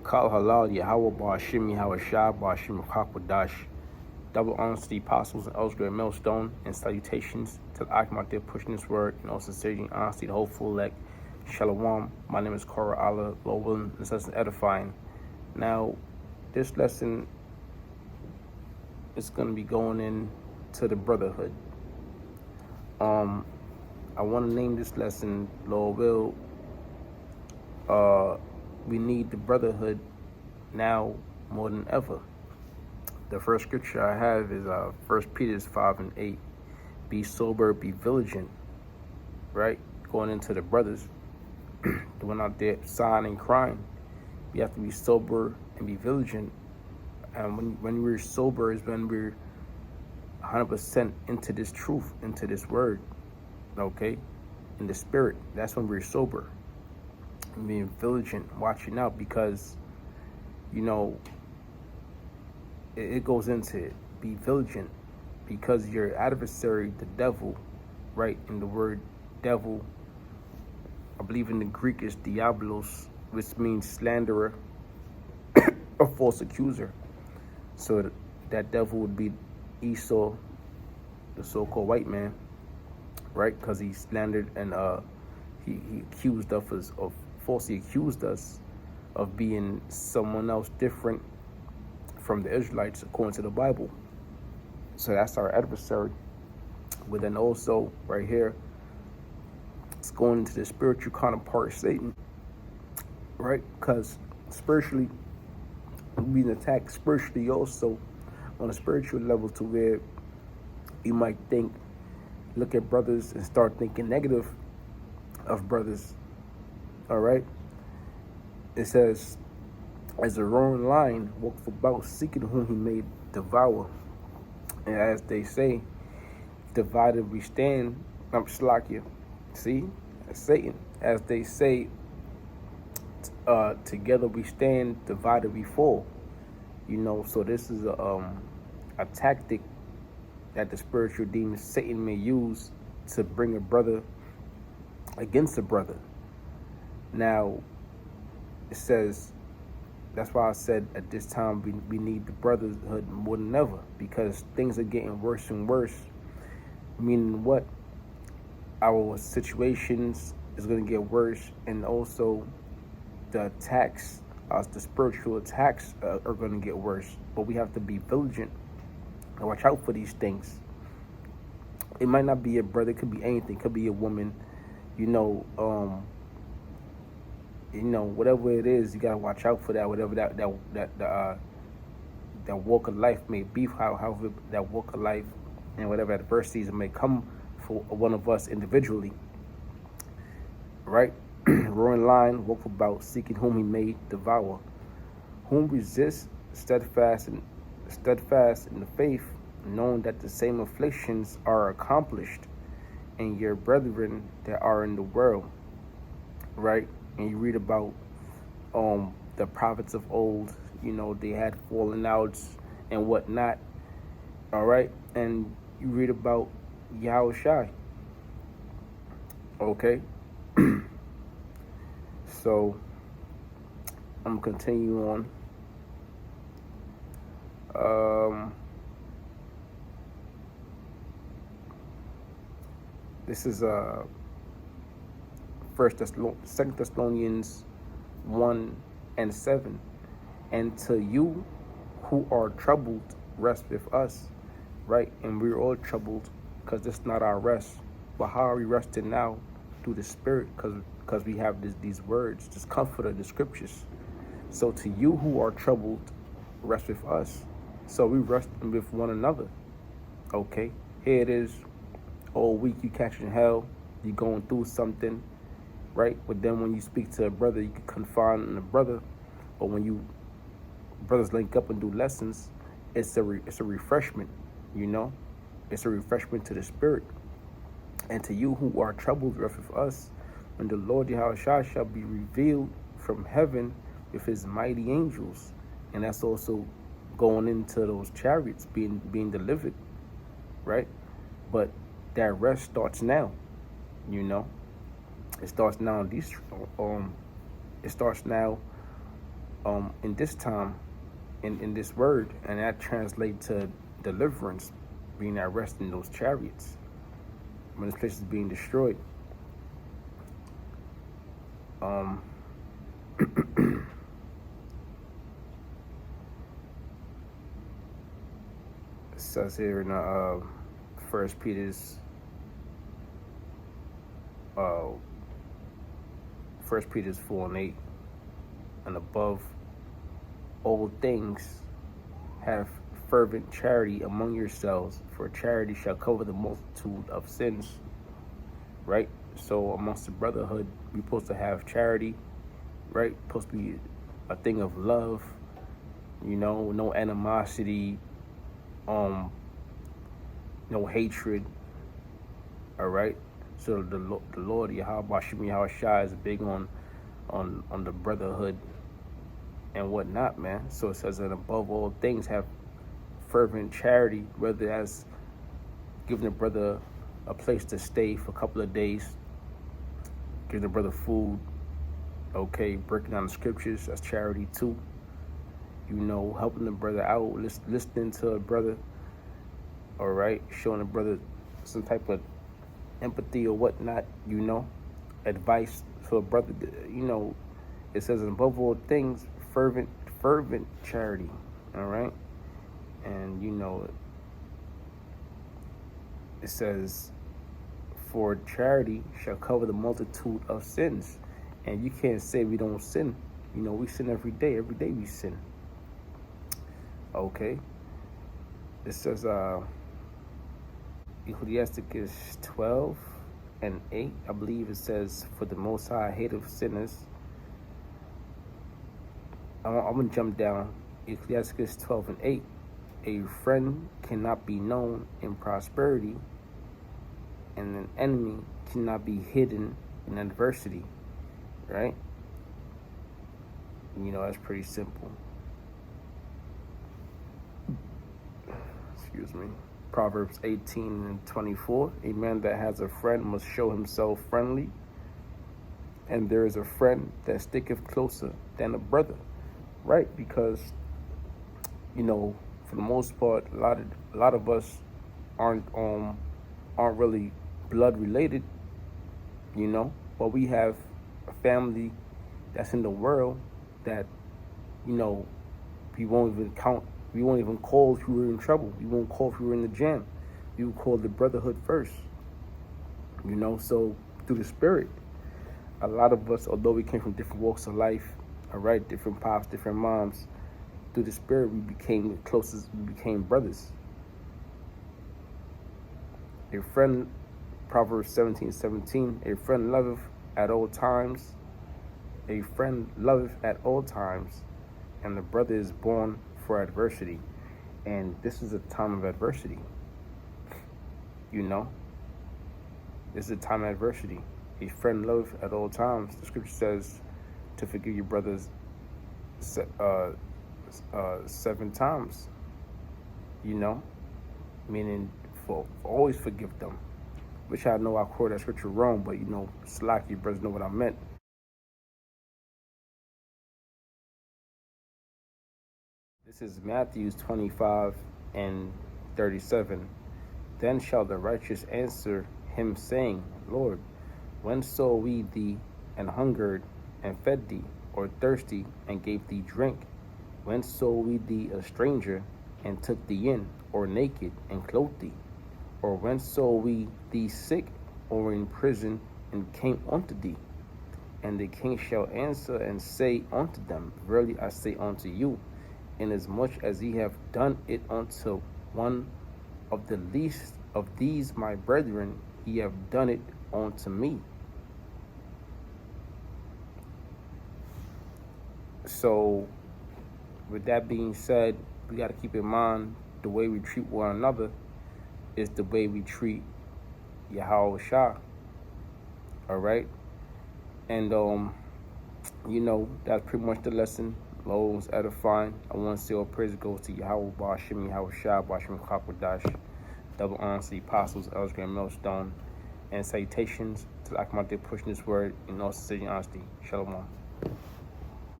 Kal Halal Yahweh Ba'ashim Yahweh Shah Ba'ashim Hakwadash. Double honors to the apostles and elders, great millstone, and salutations to the Akim out there pushing this word, and also sincerity and honesty, the hopeful elect. Shalom. My name is Korah Allah, Lord willing, this lesson edifying. Now, this lesson is going to be going into the brotherhood. I want to name this lesson, Lord will. We need the brotherhood now more than ever. The first scripture I have is 1 Peter 5:8. Be sober, be vigilant. Right? Going into the brothers, the one out there sighing and crying. We have to be sober and be vigilant. And when we're sober is when we're 100% into this truth, into this word. Okay? In the spirit. That's when we're sober. And being vigilant, watching out, because, it goes into it. Be vigilant, because your adversary, the devil, right? In the word devil, I believe in the Greek is diabolos, which means slanderer or false accuser. So that devil would be Esau, the so-called white man, right? Because he slandered and he accused us of falsely accused us of being someone else different from the Israelites according to the Bible. So that's our adversary. But then also right here, it's going into the spiritual counterpart, Satan, right? Because spiritually, we're being attacked spiritually also on a spiritual level, to where you might look at brothers and start thinking negative of brothers. All right? It says, as a roaring lion walketh about, seeking whom he may devour. And as they say, divided we stand. Shlakia. See? That's Satan. As they say, together we stand, divided we fall. So this is a tactic that the spiritual demon Satan may use to bring a brother against a brother. Now, it says, that's why I said at this time we need the brotherhood more than ever, because things are getting worse and worse. Meaning what? Our situations is going to get worse, and also the attacks, the spiritual attacks are going to get worse. But we have to be vigilant and watch out for these things. It might not be a brother, it could be anything, it could be a woman, whatever it is, you gotta watch out for that. Whatever that walk of life may be, however that walk of life and whatever adversities may come for one of us individually. Right? Roaring lion, walk about, seeking whom he may devour. Whom resist steadfast in the faith, knowing that the same afflictions are accomplished in your brethren that are in the world. Right? And you read about the prophets of old, they had fallen outs and whatnot. All right? And you read about Yahweh Shai. Okay? So, I'm going to continue on. This is 2 Thessalonians 1:7. And to you who are troubled, rest with us, right? And we're all troubled, because this is not our rest. But how are we resting now? Through the Spirit, because we have these words, this comfort of the scriptures. So to you who are troubled, rest with us. So we rest with one another. Okay? Here it is. All week you catching hell, you going through something, right? But then when you speak to a brother, you can confide in a brother. But when you brothers link up and do lessons, it's a refreshment, It's a refreshment to the spirit. And to you who are troubled, rest with us, when the Lord Yahushua shall be revealed from heaven with his mighty angels. And that's also going into those chariots being delivered, right? But that rest starts now, It starts now. It starts now in this time, in this word, and that translates to deliverance, being at rest in those chariots when this place is being destroyed. It says here in First Peter's uh, 4:8, and above all things, have fervent charity among yourselves, for charity shall cover the multitude of sins. Right? So amongst the brotherhood, we're supposed to have charity, right? Supposed to be a thing of love, no animosity, no hatred. All right. So the Lord Yahweh Shai is big on the brotherhood and whatnot, man. So it says that above all things, have fervent charity, whether that's giving the brother a place to stay for a couple of days, giving the brother food, okay, breaking down the scriptures, that's charity too. Helping the brother out, listening to a brother, all right, showing the brother some type of empathy or whatnot, advice for a brother, it says above all things, fervent charity, all right? And, it says, for charity shall cover the multitude of sins. And you can't say we don't sin. We sin every day. Every day we sin. Okay. It says, Ecclesiasticus 12:8, I believe it says, for the Most High hateth sinners. I'm going to jump down. Ecclesiasticus 12:8. A friend cannot be known in prosperity, and an enemy cannot be hidden in adversity. Right? That's pretty simple. Excuse me. Proverbs 18:24. A man that has a friend must show himself friendly, and there is a friend that sticketh closer than a brother. Right? Because, for the most part, a lot of us aren't really blood related, but we have a family that's in the world that, we won't even count. We won't even call if we were in trouble. We won't call if we were in the jam. We will call the brotherhood first. So through the spirit, a lot of us, although we came from different walks of life, all right, different pops, different moms, through the spirit, we became the closest, we became brothers. A friend, Proverbs 17:17, a friend loveth at all times. A friend loveth at all times, and the brother is born for adversity. And this is a time of adversity. This is a time of adversity. A friend loveth at all times. The scripture says to forgive your brothers 7 times. Meaning for always forgive them. Which I know I quote that scripture wrong, but slack, you brothers know what I meant. This is Matthew 25:37. Then shall the righteous answer him, saying, Lord, when saw we thee and hungered and fed thee, or thirsty and gave thee drink? When saw we thee a stranger and took thee in, or naked and clothed thee? Or when saw we thee sick or in prison and came unto thee? And the king shall answer and say unto them, Verily I say unto you, inasmuch as ye have done it unto one of the least of these my brethren, ye have done it unto me. So, with that being said, we got to keep in mind the way we treat one another is the way we treat Yahweh Shah. All right? And, that's pretty much the lesson. Lord was edifying. I want to say all praise goes to Yahweh Bashim, Yahweh Shah, Bashim Kakwadash, double honor to the apostles, elders, grand millstone, and salutations to the Akmat pushing this word in all sincerity and honesty. Shalom.